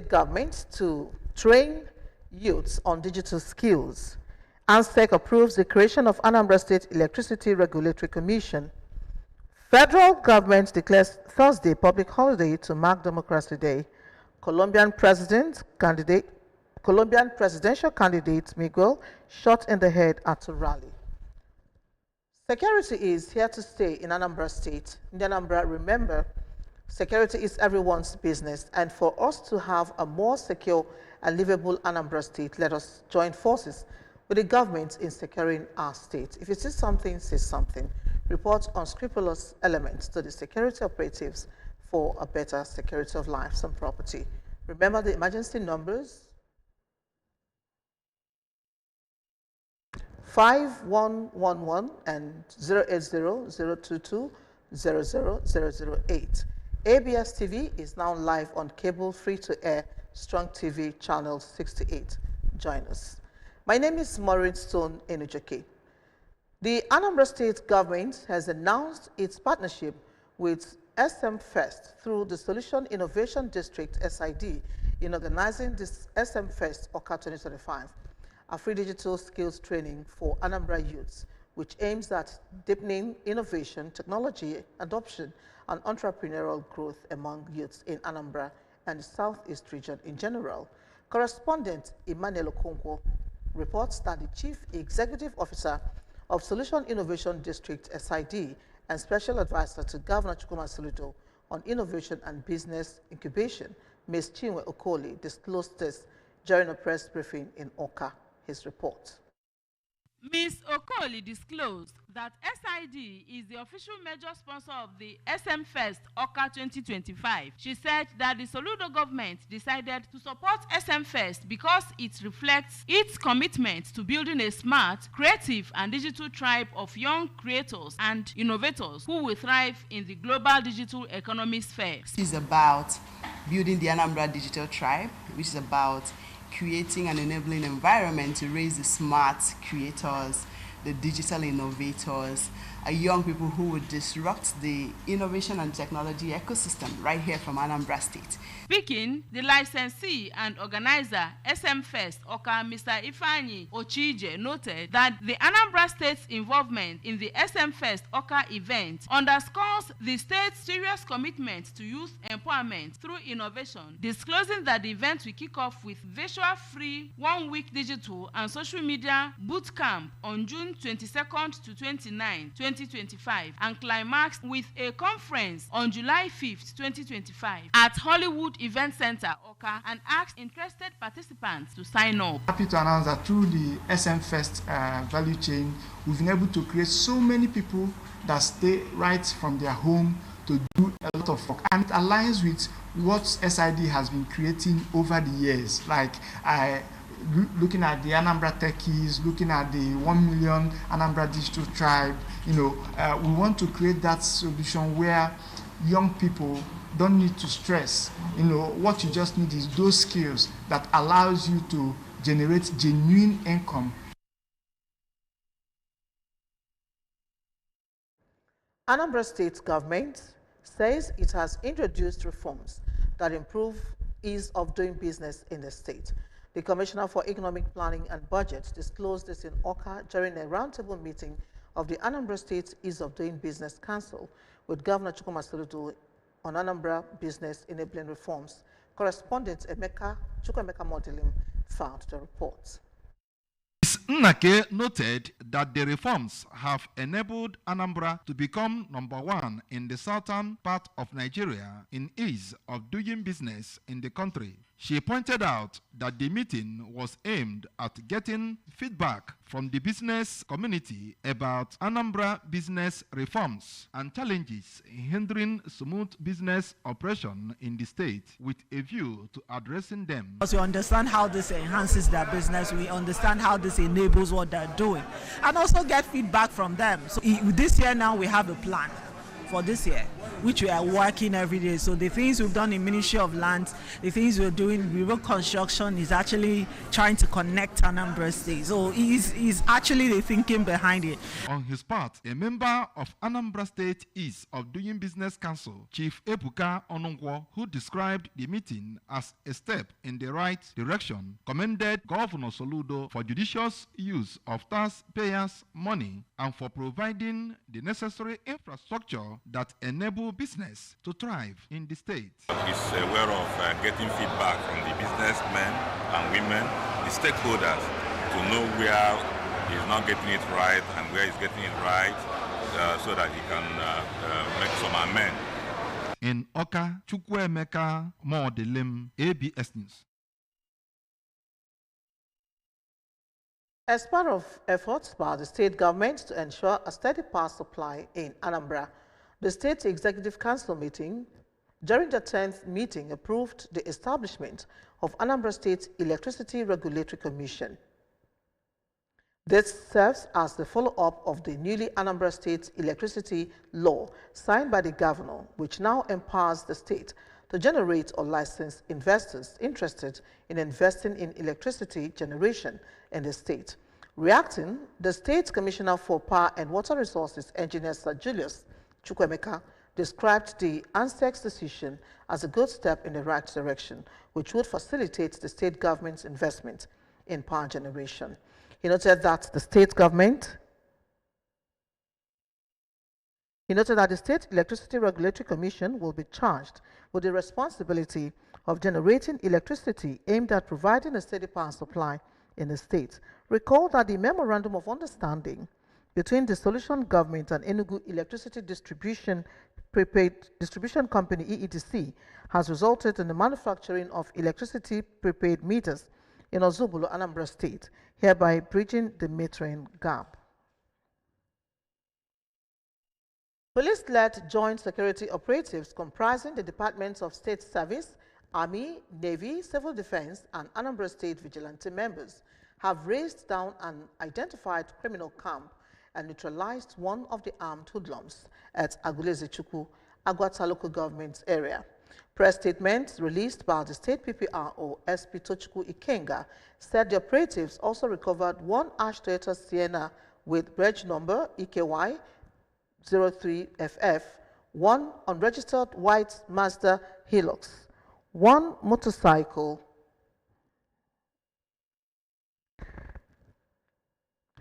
State government to train youths on digital skills. ANSEC approves the creation of Anambra State Electricity Regulatory Commission. Federal government declares Thursday public holiday to mark Democracy Day. Colombian presidential candidate Miguel shot in the head at a rally. Security is here to stay in Anambra State. In Anambra, remember, security is everyone's business, and for us to have a more secure and livable Anambra State, let us join forces with the government in securing our state. If you see something, say something. Report unscrupulous elements to the security operatives for a better security of lives and property. Remember the emergency numbers: 5111 and 080-022-00008. ABS TV is now live on cable free-to-air Strong TV channel 68. Join us. My name is Maureen Stone Enujoke. The Anambra State government has announced its partnership with SM Fest through the Solution Innovation District SID in organizing this SM Fest Oka 2025, a free digital skills training for Anambra youths, which aims at deepening innovation, technology adoption, and entrepreneurial growth among youths in Anambra and the Southeast region in general. Correspondent Emmanuel Okonkwo reports that the Chief Executive Officer of Solution Innovation District SID and Special Advisor to Governor Chukwuma Soludo on Innovation and Business Incubation, Ms. Chinwe Okoli, disclosed this during a press briefing in Oka. His report. Ms. Okoli disclosed that SID is the official major sponsor of the SM Fest Oka 2025. She said that the Soludo government decided to support SM Fest because it reflects its commitment to building a smart, creative, and digital tribe of young creators and innovators who will thrive in the global digital economy sphere. This is about building the Anambra digital tribe, which is about creating an enabling environment to raise the smart creators, the digital innovators, young people who would disrupt the innovation and technology ecosystem right here from Anambra State. Speaking, the licensee and organizer SM Fest Oka, Mr. Ifeanyi Ochije, noted that the Anambra State's involvement in the SM Fest Oka event underscores the state's serious commitment to youth empowerment through innovation, disclosing that the event will kick off with visual-free one-week digital and social media boot camp on June 22nd to 29, 2025, and climaxed with a conference on July 5th, 2025 at Hollywood Event Center, Oka, and asked interested participants to sign up. Happy to announce that through the SM Fest value chain, we've been able to create so many people that stay right from their home to do a lot of work. And it aligns with what SID has been creating over the years, like looking at the Anambra Techies, looking at the 1 million Anambra Digital Tribe. We want to create that solution where young people don't need to stress. What you just need is those skills that allows you to generate genuine income. Anambra State government says it has introduced reforms that improve ease of doing business in the state. The Commissioner for Economic Planning and Budget disclosed this in Oka during a roundtable meeting of the Anambra State Ease of Doing Business Council with Governor Chukwuma Soludo on Anambra business enabling reforms. Correspondent Chukwemeka Modilim found the report. Ms. Nnake noted that the reforms have enabled Anambra to become #1 in the southern part of Nigeria in ease of doing business in the country. She pointed out that the meeting was aimed at getting feedback from the business community about Anambra business reforms and challenges hindering smooth business operation in the state, with a view to addressing them. Because we understand how this enhances their business, we understand how this enables what they're doing, and also get feedback from them. So this year now we have a plan for this year. which we are working every day. So the things we've done in Ministry of Lands, the things we're doing, river construction, is actually trying to connect Anambra State. So is actually the thinking behind it. On his part, a member of Anambra State Ease of Doing Business Council, Chief Ebuka Onungwo, who described the meeting as a step in the right direction, commended Governor Soludo for judicious use of taxpayers' money and for providing the necessary infrastructure that enable business to thrive in the state. He's aware of getting feedback from the businessmen and women, the stakeholders, to know where he's not getting it right and where he's getting it right, so that he can make some amends. In Oka, Chukwuemeka Modelim, ABS News. As part of efforts by the state government to ensure a steady power supply in Anambra, the State Executive Council meeting, during the 10th meeting, approved the establishment of Anambra State Electricity Regulatory Commission. This serves as the follow-up of the newly Anambra State Electricity Law signed by the governor, which now empowers the state to generate or license investors interested in investing in electricity generation in the state. Reacting, the State Commissioner for Power and Water Resources, Engineer Sir Julius Chukwuemeka, described the ANSEC's decision as a good step in the right direction, which would facilitate the state government's investment in power generation. He noted that the State Electricity Regulatory Commission will be charged with the responsibility of generating electricity aimed at providing a steady power supply in the state. Recall that the Memorandum of Understanding between the Solution Government and Enugu Electricity Distribution Company (EEDC) has resulted in the manufacturing of electricity prepaid meters in Ozubulu, Anambra State, hereby bridging the metering gap. Police-led joint security operatives comprising the Departments of State Service, Army, Navy, Civil Defense, and Anambra State vigilante members have raced down an identified criminal camp and neutralized one of the armed hoodlums at Agulezechukwu, Agwata local government area. Press statements released by the State PPRO, SP Tochukwu Ikenga, said the operatives also recovered one Ash Toyota Sienna with reg number EKY 03FF, one unregistered white Mazda Hilux, one motorcycle.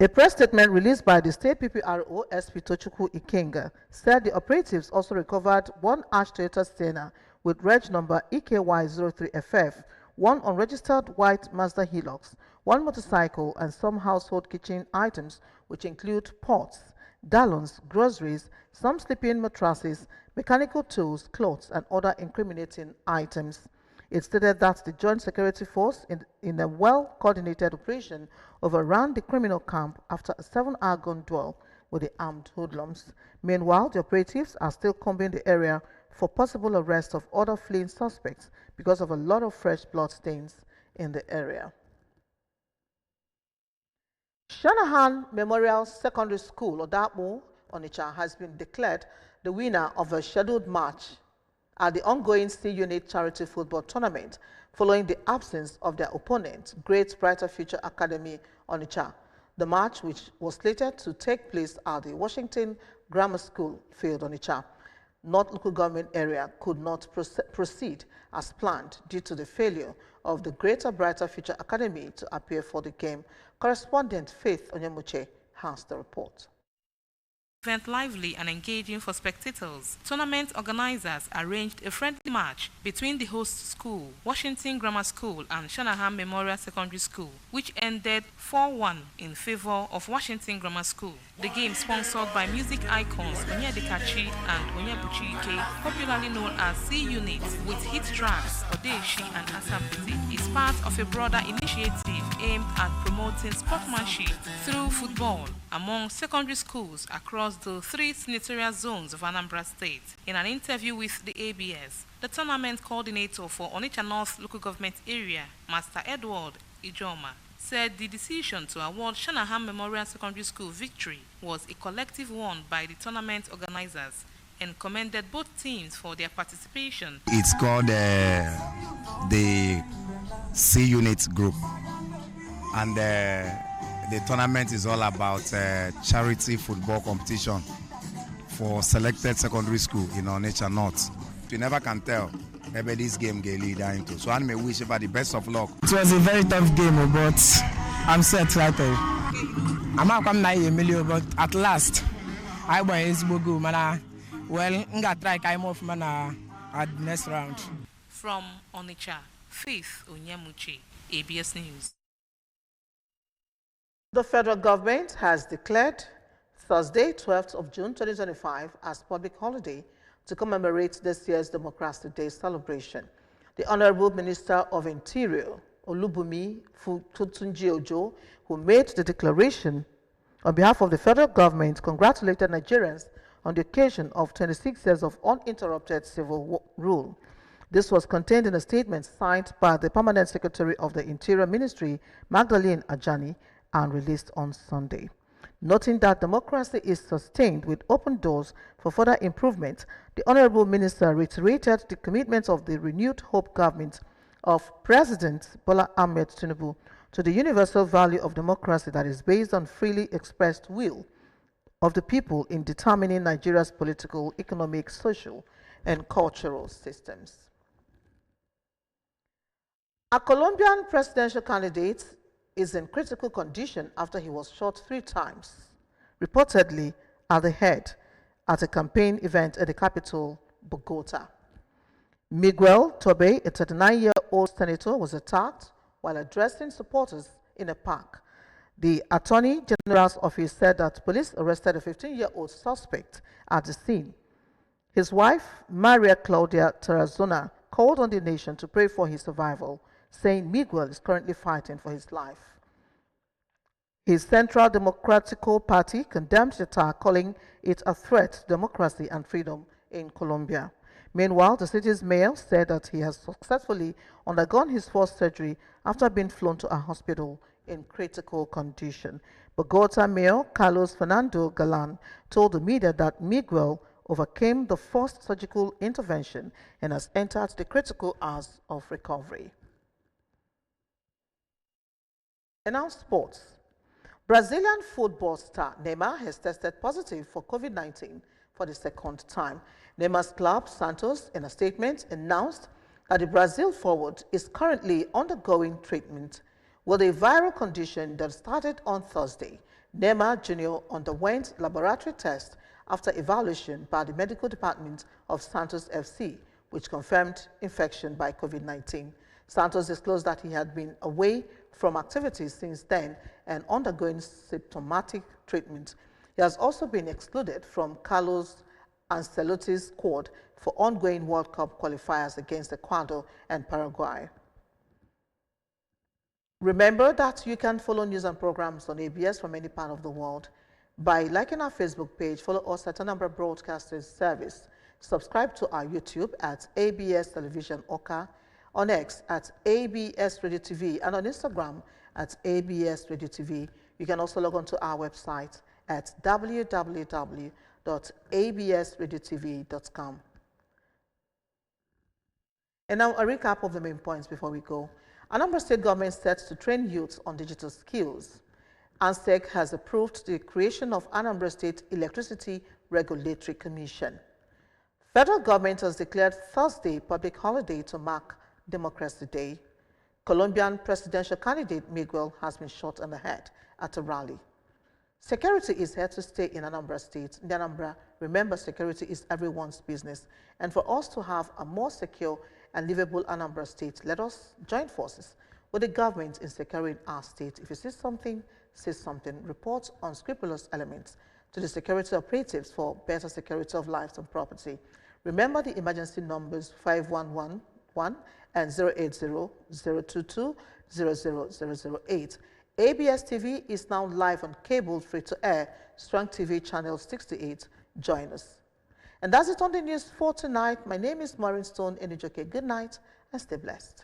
A press statement released by the State PPRO, SP Tochukwu Ikenga, said the operatives also recovered one Ash Toyota Sienna with reg number EKY03FF, one unregistered white Mazda Hilux, one motorcycle, and some household kitchen items, which include pots, gallons, groceries, some sleeping mattresses, mechanical tools, clothes, and other incriminating items. It stated that the Joint Security Force, in a well-coordinated operation, overran the criminal camp after a 7-hour gun duel with the armed hoodlums. Meanwhile, the operatives are still combing the area for possible arrest of other fleeing suspects because of a lot of fresh blood stains in the area. Shanahan Memorial Secondary School, Odakmo, Onitsha, has been declared the winner of a scheduled match at the ongoing C-Unit Charity Football Tournament following the absence of their opponent, Great Brighter Future Academy, Onitsha. The match, which was slated to take place at the Washington Grammar School field, Onitsha, North local government area, could not proceed as planned due to the failure of the Greater Brighter Future Academy to appear for the game. Correspondent Faith Onyemuche has the report. Event lively and engaging for spectators. Tournament organizers arranged a friendly match between the host school, Washington Grammar School, and Shanahan Memorial Secondary School, which ended 4-1 in favor of Washington Grammar School. The game, sponsored by music icons Onyedikachi and Onyebuchike, popularly known as C-Unit, with hit tracks Odeshi and Asambiti, is part of a broader initiative aimed at promoting sportsmanship through football among secondary schools across the 3 senatorial zones of Anambra State. In an interview with the ABS, the tournament coordinator for Onitsha North local government area, Master Edward Ijoma, said the decision to award Shanahan Memorial Secondary School victory was a collective one by the tournament organizers, and commended both teams for their participation. It's called the C Unit Group, and the tournament is all about charity football competition for selected secondary school in Onitsha North. You never can tell maybe this game get lead into. So I may wish you the best of luck. It was a very tough game, but I'm so excited. I'm not coming to Emilio, but at last I was able to go. Well, I'm going to try to move at the next round. From Onitsha, Faith Onyemuche, ABS News. The federal government has declared Thursday, 12th of June 2025 as public holiday to commemorate this year's Democracy Day celebration. The Honorable Minister of Interior, Olubunmi Tutunji-Ojo, who made the declaration on behalf of the federal government, congratulated Nigerians on the occasion of 26 years of uninterrupted civil rule. This was contained in a statement signed by the Permanent Secretary of the Interior Ministry, Magdalene Ajani, and released on Sunday. Noting that democracy is sustained with open doors for further improvement, the Honorable Minister reiterated the commitment of the renewed hope government of President Bola Ahmed Tinubu to the universal value of democracy that is based on freely expressed will of the people in determining Nigeria's political, economic, social, and cultural systems. A Colombian presidential candidate is in critical condition after he was shot 3 times, reportedly at the head at a campaign event at the capital, Bogota. Miguel Tobe, a 39-year-old senator, was attacked while addressing supporters in a park. The Attorney General's office said that police arrested a 15-year-old suspect at the scene. His wife, Maria Claudia Tarazona, called on the nation to pray for his survival, saying Miguel is currently fighting for his life. His Central Democratical Party condemned the attack, calling it a threat to democracy and freedom in Colombia. Meanwhile, the city's mayor said that he has successfully undergone his first surgery after being flown to a hospital in critical condition. Bogota Mayor Carlos Fernando Galan told the media that Miguel overcame the first surgical intervention and has entered the critical hours of recovery. And now sports. Brazilian football star Neymar has tested positive for COVID-19 for the second time. Neymar's club, Santos, in a statement, announced that the Brazil forward is currently undergoing treatment with a viral condition that started on Thursday. Neymar Jr. underwent laboratory tests after evaluation by the medical department of Santos FC, which confirmed infection by COVID-19. Santos disclosed that he had been away from activities since then and undergoing symptomatic treatment. He has also been excluded from Carlos Ancelotti's squad for ongoing World Cup qualifiers against Ecuador and Paraguay. Remember that you can follow news and programs on ABS from any part of the world by liking our Facebook page, follow us at Anambra Broadcasting Service, subscribe to our YouTube at ABS Television Oka, on X at ABS Radio TV, and on Instagram at ABS Radio TV. You can also log on to our website at www.absradiotv.com. And now a recap of the main points before we go. Anambra State government set to train youths on digital skills. ANSEC has approved the creation of Anambra State Electricity Regulatory Commission. Federal government has declared Thursday public holiday to mark Democracy Day. Colombian presidential candidate Miguel has been shot in the head at a rally. Security is here to stay in Anambra State. In Anambra, remember, security is everyone's business. And for us to have a more secure and livable Anambra State, let us join forces with the government in securing our state. If you see something, say something. Report unscrupulous elements to the security operatives for better security of lives and property. Remember the emergency numbers 5111 and 080-022-00008. ABS TV is now live on cable, free-to-air, Strong TV channel 68. Join us. And that's it on the news for tonight. My name is Maureen Stone Enijoke. Good night and stay blessed.